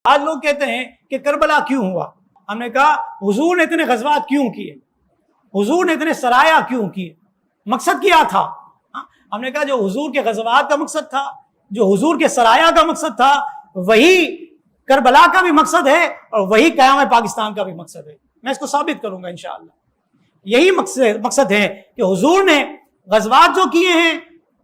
آج لوگ کہتے ہیں کہ کربلا کیوں ہوا؟ ہم نے کہا حضور نے اتنے غزوات کیوں کیے، حضور نے اتنے سرایا کیوں کیے، مقصد کیا تھا؟ ہم نے کہا جو حضور کے غزوات کا مقصد تھا، جو حضور کے سرایا کا مقصد تھا، وہی کربلا کا بھی مقصد ہے اور وہی قیام پاکستان کا بھی مقصد ہے۔ میں اس کو ثابت کروں گا انشاءاللہ۔ یہی مقصد ہے کہ حضور نے غزوات جو کیے ہیں،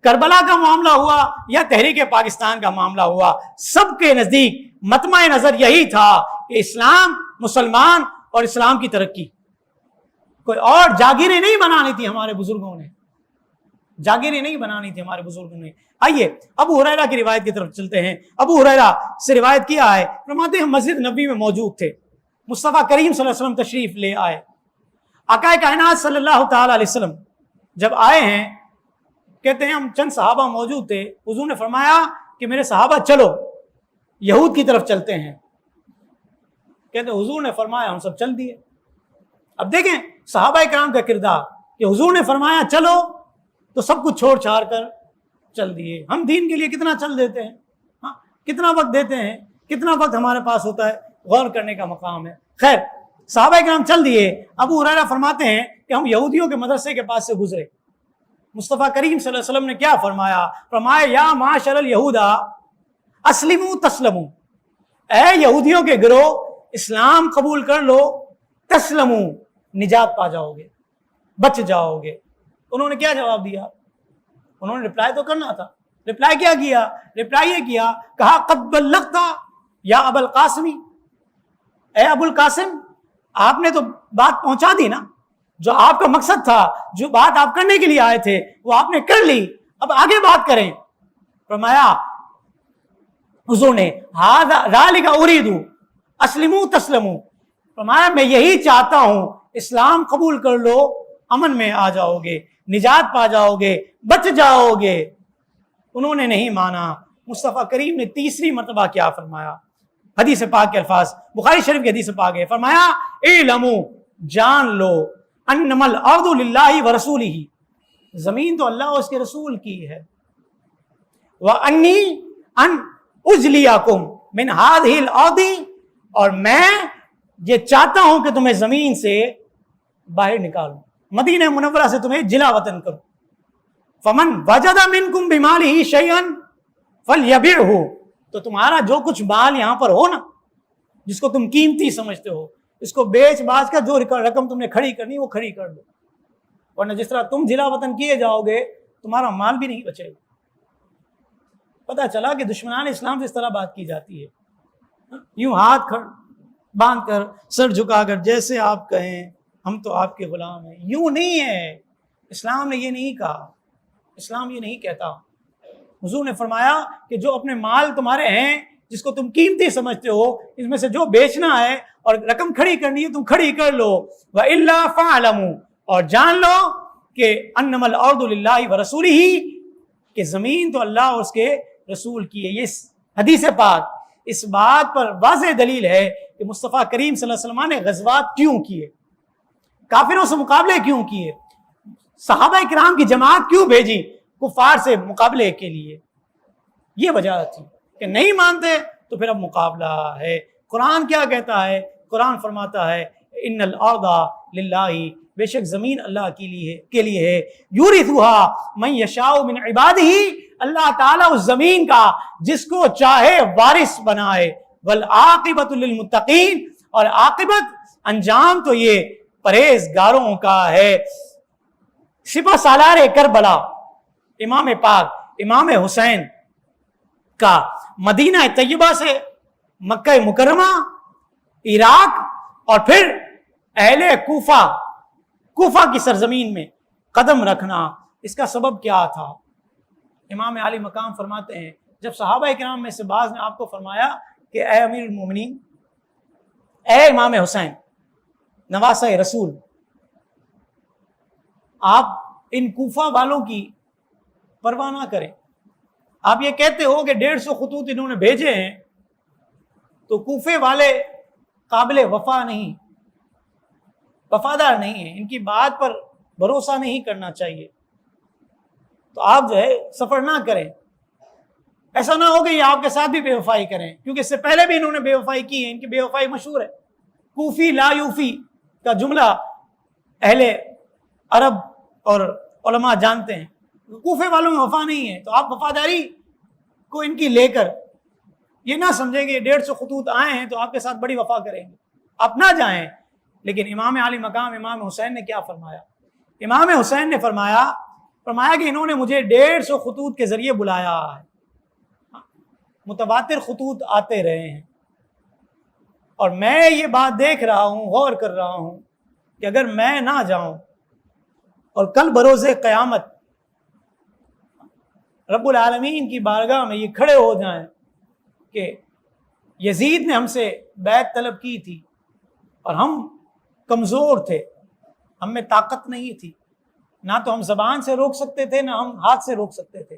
کربلا کا معاملہ ہوا یا تحریک پاکستان کا معاملہ ہوا، سب کے نزدیک مطمع نظر یہی تھا کہ اسلام، مسلمان اور اسلام کی ترقی۔ کوئی اور جاگیریں نہیں بنانی تھی ہمارے بزرگوں نے، جاگیریں نہیں بنانی تھی ہمارے بزرگوں نے۔ آئیے ابو ہریرہ کی روایت کی طرف چلتے ہیں۔ ابو ہریرہ سے روایت کیا ہے، فرماتے ہیں مسجد نبوی میں موجود تھے، مصطفیٰ کریم صلی اللہ علیہ وسلم تشریف لے آئے۔ آقا کائنات صلی اللہ تعالی علیہ وسلم جب آئے ہیں، کہتے ہیں ہم چند صحابہ موجود تھے، حضور نے فرمایا کہ میرے صحابہ چلو یہود کی طرف چلتے ہیں۔ کہتے ہیں حضور نے فرمایا، ہم سب چل دیے۔ اب دیکھیں صحابہ کرام کا کردار کہ حضور نے فرمایا چلو تو سب کچھ چھوڑ چھاڑ کر چل دیے۔ ہم دین کے لیے کتنا چل دیتے ہیں، کتنا وقت دیتے ہیں، کتنا وقت ہمارے پاس ہوتا ہے، غور کرنے کا مقام ہے۔ خیر صحابہ کرام چل دیے۔ ابو ہریرہ فرماتے ہیں کہ ہم یہودیوں کے مدرسے کے پاس سے گزرے۔ مصطفیٰ کریم صلی اللہ علیہ وسلم نے کیا فرمایا؟ فرمایا یا معاشر الیہودا اسلموا تسلموا، اے یہودیوں کے گروہ اسلام قبول کر لو، تسلموا نجات پا جاؤ گے، بچ جاؤ گے۔ انہوں نے کیا جواب دیا؟ انہوں نے رپلائی تو کرنا تھا۔ رپلائی کیا کیا؟ رپلائی یہ کیا، کہا قد بلغت یا ابو القاسم، اے ابو القاسم آپ نے تو بات پہنچا دی نا، جو آپ کا مقصد تھا، جو بات آپ کرنے کے لیے آئے تھے وہ آپ نے کر لی، اب آگے بات کریں۔ فرمایا حضور نے ذالک ارید اسلموا تسلموا، فرمایا میں یہی چاہتا ہوں اسلام قبول کر لو، امن میں آ جاؤ گے، نجات پا جاؤ گے، بچ جاؤ گے۔ انہوں نے نہیں مانا۔ مصطفیٰ کریم نے تیسری مرتبہ کیا فرمایا؟ حدیث پاک کے الفاظ، بخاری شریف کی حدیث پاک ہے، فرمایا اعلموا جان لو انما الارض للہ ورسولہ، زمین تو اللہ اور اس کے رسول کی ہے، وانی ان اجلیکم من ہذہ الارض، اور میں یہ چاہتا ہوں کہ تمہیں زمین سے باہر نکالوں، مدینہ منورہ سے تمہیں جلا وطن کروں۔ فمن وجد منکم بمالہ شیئا فلیبعہ، تو تمہارا جو کچھ مال یہاں پر ہو نا، جس کو تم قیمتی سمجھتے ہو، اس کو بیچ باچ کر جو رقم تم نے کھڑی کرنی وہ کھڑی کر لو، ورنہ جس طرح تم جلا وطن کیے جاؤ گے تمہارا مال بھی نہیں بچے گا۔ پتہ چلا کہ دشمنان اسلام سے اس طرح بات کی جاتی ہے، یوں ہاتھ باندھ کر سر جھکا کر جیسے آپ کہیں ہم تو آپ کے غلام ہیں۔ یوں نہیں ہے، اسلام نے یہ نہیں کہا، اسلام یہ نہیں کہتا۔ حضور نے فرمایا کہ جو اپنے مال تمہارے ہیں، جس کو تم قیمتی سمجھتے ہو، اس میں سے جو بیچنا ہے اور رقم کھڑی کرنی ہے تم کھڑی کر لو۔ وَإِلَّا فَاعْلَمُوا، اور جان لو کہ انما الارض للہ ورسولہ، کہ زمین تو اللہ اور اس کے رسول کی ہے۔ یہ حدیث پاک اس بات پر واضح دلیل ہے کہ مصطفیٰ کریم صلی اللہ علیہ وسلم نے غزوات کیوں کیے، کافروں سے مقابلے کیوں کیے، صحابہ کرام کی جماعت کیوں بھیجی کفار سے مقابلے کے لیے۔ یہ وجہ تھی کہ نہیں مانتے تو پھر اب مقابلہ ہے۔ قرآن کیا کہتا ہے؟ قرآن فرماتا ہے ان الارض للہ، بے شک زمین اللہ کے لیے ہے، یورثھا من یشاء من عبادہ، اللہ تعالیٰ اس زمین کا جس کو چاہے وارث بنائے، والعاقبۃ للمتقین، اور عاقبت انجام تو یہ پرہیزگاروں کا ہے۔ سپہ سالار کربلا امام پاک امام حسین کا مدینہ طیبہ سے مکہ مکرمہ، عراق اور پھر اہل کوفہ کی سرزمین میں قدم رکھنا، اس کا سبب کیا تھا؟ امام عالی مقام فرماتے ہیں جب صحابہ کرام میں سے بعض نے آپ کو فرمایا کہ اے امیر المومنین، اے امام حسین نواسہ رسول، آپ ان کوفہ والوں کی پرواہ نہ کریں، آپ یہ کہتے ہو کہ 150 خطوط انہوں نے بھیجے ہیں تو کوفے والے قابل وفا نہیں، وفادار نہیں ہیں، ان کی بات پر بھروسہ نہیں کرنا چاہیے، تو آپ جو ہے سفر نہ کریں۔ ایسا نہ ہو کہ یہ آپ کے ساتھ بھی بے وفائی کریں، کیونکہ اس سے پہلے بھی انہوں نے بے وفائی کی ہے، ان کی بے وفائی مشہور ہے۔ کوفی لا یوفی کا جملہ اہل عرب اور علماء جانتے ہیں، کوفے والوں میں وفا نہیں ہے، تو آپ وفاداری کو ان کی لے کر یہ نہ سمجھیں کہ 150 خطوط آئے ہیں تو آپ کے ساتھ بڑی وفا کریں گے، آپ نہ جائیں۔ لیکن امام علی مقام امام حسین نے کیا فرمایا؟ امام حسین نے فرمایا کہ انہوں نے مجھے 150 خطوط کے ذریعے بلایا ہے، متواتر خطوط آتے رہے ہیں، اور میں یہ بات دیکھ رہا ہوں، غور کر رہا ہوں کہ اگر میں نہ جاؤں اور کل بروز قیامت رب العالمین کی بارگاہ میں یہ کھڑے ہو جائیں کہ یزید نے ہم سے بیعت طلب کی تھی اور ہم کمزور تھے، ہم میں طاقت نہیں تھی، نہ تو ہم زبان سے روک سکتے تھے، نہ ہم ہاتھ سے روک سکتے تھے،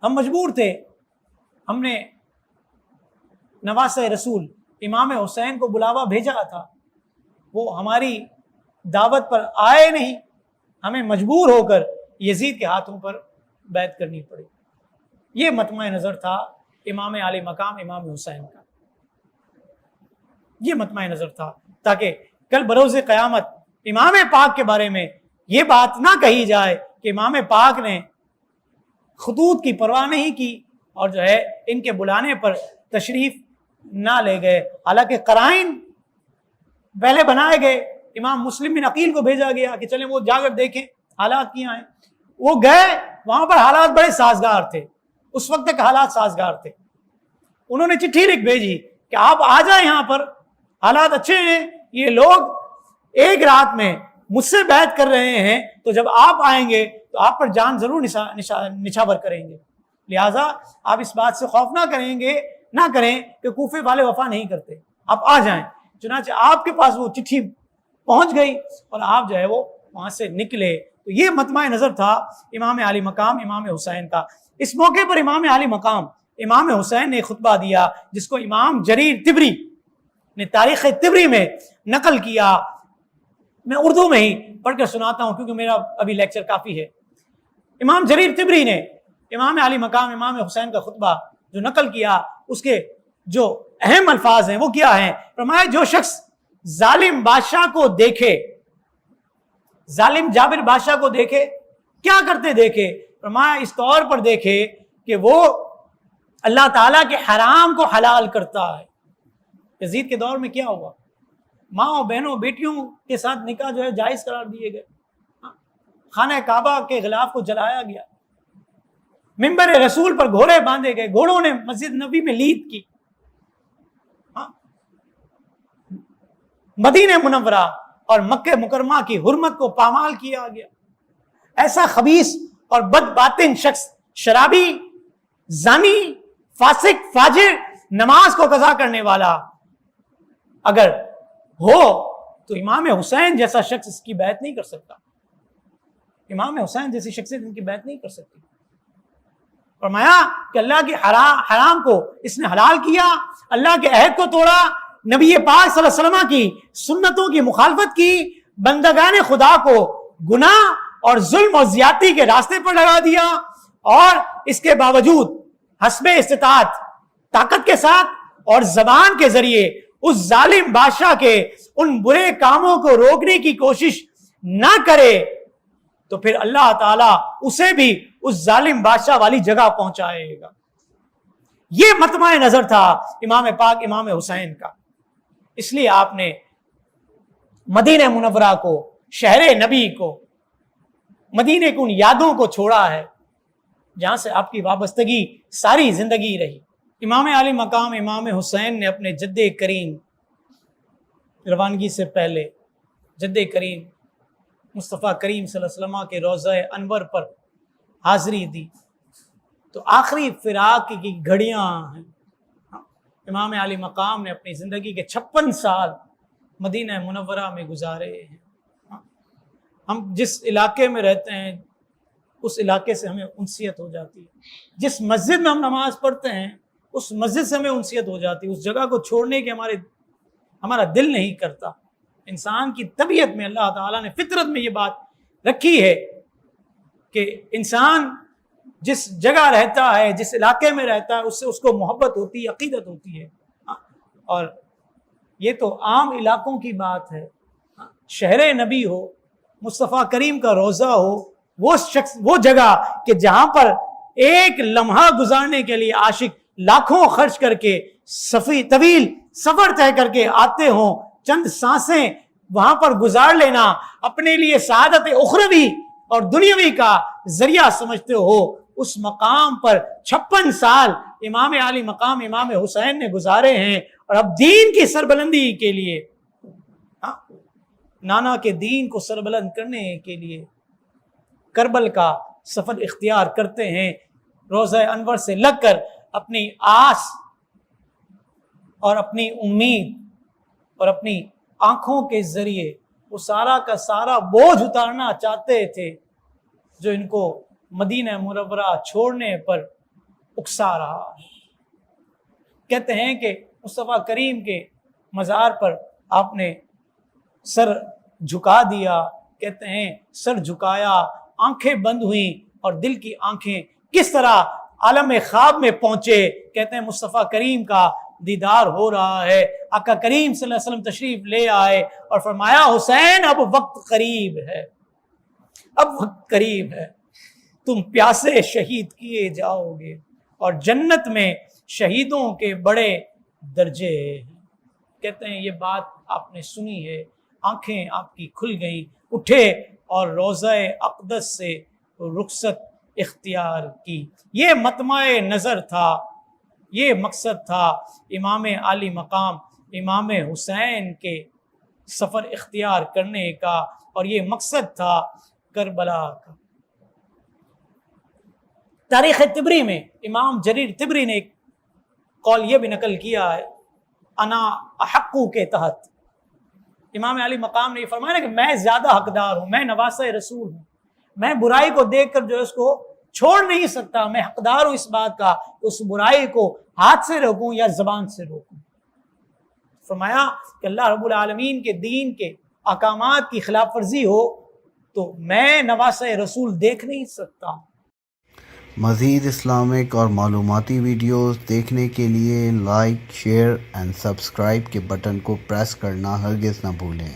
ہم مجبور تھے، ہم نے نواسہ رسول امام حسین کو بلاوا بھیجا تھا، وہ ہماری دعوت پر آئے نہیں، ہمیں مجبور ہو کر یزید کے ہاتھوں پر بیعت کرنی پڑی۔ یہ مطمع نظر تھا امام علی مقام امام حسین کا، یہ مطمع نظر تھا، تاکہ کل بروز قیامت امام پاک کے بارے میں یہ بات نہ کہی جائے کہ امام پاک نے خطوط کی پرواہ نہیں کی اور جو ہے ان کے بلانے پر تشریف نہ لے گئے، حالانکہ قرائن پہلے بنائے گئے، امام مسلم بن عقیل کو بھیجا گیا کہ چلیں وہ جا کر دیکھیں حالات کیا ہیں، وہ گئے، وہاں پر حالات بڑے سازگار تھے، اس وقت تک حالات سازگار تھے، انہوں نے چٹھی لکھ بھیجی کہ آپ آ جائیں یہاں پر، حالات اچھے ہیں، یہ لوگ ایک رات میں مجھ سے بیعت کر رہے ہیں، تو جب آپ آئیں گے تو آپ پر جان ضرور نچھاور کریں گے، لہٰذا آپ اس بات سے خوف نہ کریں کہ کوفے والے وفا نہیں کرتے، آپ آ جائیں۔ چنانچہ آپ کے پاس وہ چٹھی پہنچ گئی اور آپ جو ہے وہ وہاں سے نکلے۔ تو یہ مطمع نظر تھا امام علی مقام امام حسین کا۔ اس موقع پر امام علی مقام امام حسین نے خطبہ دیا، جس کو امام جریر طبری نے تاریخ طبری میں نقل کیا، میں اردو میں ہی پڑھ کر سناتا ہوں کیونکہ میرا ابھی لیکچر کافی ہے۔ امام جریر طبری نے امام علی مقام امام حسین کا خطبہ جو نقل کیا، اس کے جو اہم الفاظ ہیں وہ کیا ہیں؟ فرمایا جو شخص ظالم بادشاہ کو دیکھے، ظالم جابر بادشاہ کو دیکھے، کیا کرتے دیکھے؟ فرمایا اس طور پر دیکھے کہ وہ اللہ تعالیٰ کے حرام کو حلال کرتا ہے۔ یزید کے دور میں کیا ہوا؟ ماں بہنوں بیٹیوں کے ساتھ نکاح جو ہے جائز قرار دیے گئے، خانہ کعبہ کے غلاف کو جلایا گیا، ممبر رسول پر گھوڑے باندھے گئے، گھوڑوں نے مسجد نبی میں لیت کی، مدینہ منورہ اور مکہ مکرمہ کی حرمت کو پامال کیا گیا۔ ایسا خبیث اور بد باطن شخص، شرابی، زانی، فاسق، فاجر، نماز کو قضا کرنے والا اگر ہو تو امام حسین جیسا شخص اس کی بیعت نہیں کر سکتا، امام حسین جیسی شخصیت ان کی بیعت نہیں کر سکتی۔ فرمایا کہ اللہ کے حرام کو اس نے حلال کیا، اللہ کے عہد کو توڑا، نبی پاک صلی اللہ علیہ وسلم کی سنتوں کی مخالفت کی، بندگان خدا کو گناہ اور ظلم اور زیادتی کے راستے پر لگا دیا، اور اس کے باوجود حسب استطاعت طاقت کے ساتھ اور زبان کے ذریعے اس ظالم بادشاہ کے ان برے کاموں کو روکنے کی کوشش نہ کرے تو پھر اللہ تعالیٰ اسے بھی اس ظالم بادشاہ والی جگہ پہنچائے گا۔ یہ مطمع نظر تھا امام پاک امام حسین کا، اس لیے آپ نے مدینہ منورہ کو، شہر نبی کو، مدینے کی ان یادوں کو چھوڑا ہے جہاں سے آپ کی وابستگی ساری زندگی رہی۔ امام علی مقام امام حسین نے اپنے جد کریم روانگی سے پہلے جد کریم مصطفیٰ کریم صلی اللہ علیہ وسلم کے روضہ انور پر حاضری دی، تو آخری فراق کی گھڑیاں ہیں۔ امام علی مقام نے اپنی زندگی کے 56 سال مدینہ منورہ میں گزارے ہیں۔ ہم جس علاقے میں رہتے ہیں اس علاقے سے ہمیں انسیت ہو جاتی ہے، جس مسجد میں ہم نماز پڑھتے ہیں اس مسجد سے ہمیں انسیت ہو جاتی ہے، اس جگہ کو چھوڑنے کے ہمارا دل نہیں کرتا۔ انسان کی طبیعت میں اللہ تعالیٰ نے فطرت میں یہ بات رکھی ہے کہ انسان جس جگہ رہتا ہے، جس علاقے میں رہتا ہے، اس سے اس کو محبت ہوتی ہے، عقیدت ہوتی ہے. اور یہ تو عام علاقوں کی بات ہے. شہر نبی ہو، مصطفیٰ کریم کا روضہ ہو، وہ جگہ کہ جہاں پر ایک لمحہ گزارنے کے لیے عاشق لاکھوں خرچ کر کے طویل سفر طے کر کے آتے ہوں، چند سانسیں وہاں پر گزار لینا اپنے لیے سعادت اخروی اور دنیاوی کا ذریعہ سمجھتے ہو، اس مقام پر 56 سال امام علی مقام امام حسین نے گزارے ہیں. اور اب دین کی سربلندی کے لیے، نانا کے دین کو سربلند کرنے کے لیے کربل کا سفر اختیار کرتے ہیں. روضہ انور سے لگ کر اپنی آس اور اپنی امید اور اپنی آنکھوں کے ذریعے وہ سارا کا سارا بوجھ اتارنا چاہتے تھے جو ان کو مدینہ منورہ چھوڑنے پر اکسا رہا. کہتے ہیں کہ مصطفیٰ کریم کے مزار پر آپ نے سر جھکا دیا. کہتے ہیں سر جھکایا، آنکھیں بند ہوئیں اور دل کی آنکھیں کس طرح عالم خواب میں پہنچے. کہتے ہیں مصطفیٰ کریم کا دیدار ہو رہا ہے. آقا کریم صلی اللہ علیہ وسلم تشریف لے آئے اور فرمایا حسین اب وقت قریب ہے، اب وقت قریب ہے، تم پیاسے شہید کیے جاؤ گے اور جنت میں شہیدوں کے بڑے درجے ہیں. کہتے ہیں یہ بات آپ نے سنی ہے، آنکھیں آپ کی کھل گئیں، اٹھے اور روضہ اقدس سے رخصت اختیار کی. یہ مطمع نظر تھا، یہ مقصد تھا امام علی مقام امام حسین کے سفر اختیار کرنے کا، اور یہ مقصد تھا کربلا کا. تاریخ طبری میں امام جریر طبری نے ایک قول یہ بھی نقل کیا ہے، انا احقو کے تحت امام علی مقام نے یہ فرمایا کہ میں زیادہ حقدار ہوں، میں نواسہ رسول ہوں، میں برائی کو دیکھ کر جو اس کو چھوڑ نہیں سکتا، میں حقدار ہوں اس بات کا اس برائی کو ہاتھ سے روکوں یا زبان سے روکوں. فرمایا کہ اللہ رب العالمین کے دین کے احکامات کی خلاف ورزی ہو تو میں نواسہ رسول دیکھ نہیں سکتا. مزید اسلامک اور معلوماتی ویڈیوز دیکھنے کے لیے لائک، شیئر اینڈ سبسکرائب کے بٹن کو پریس کرنا ہرگز نہ بھولیں.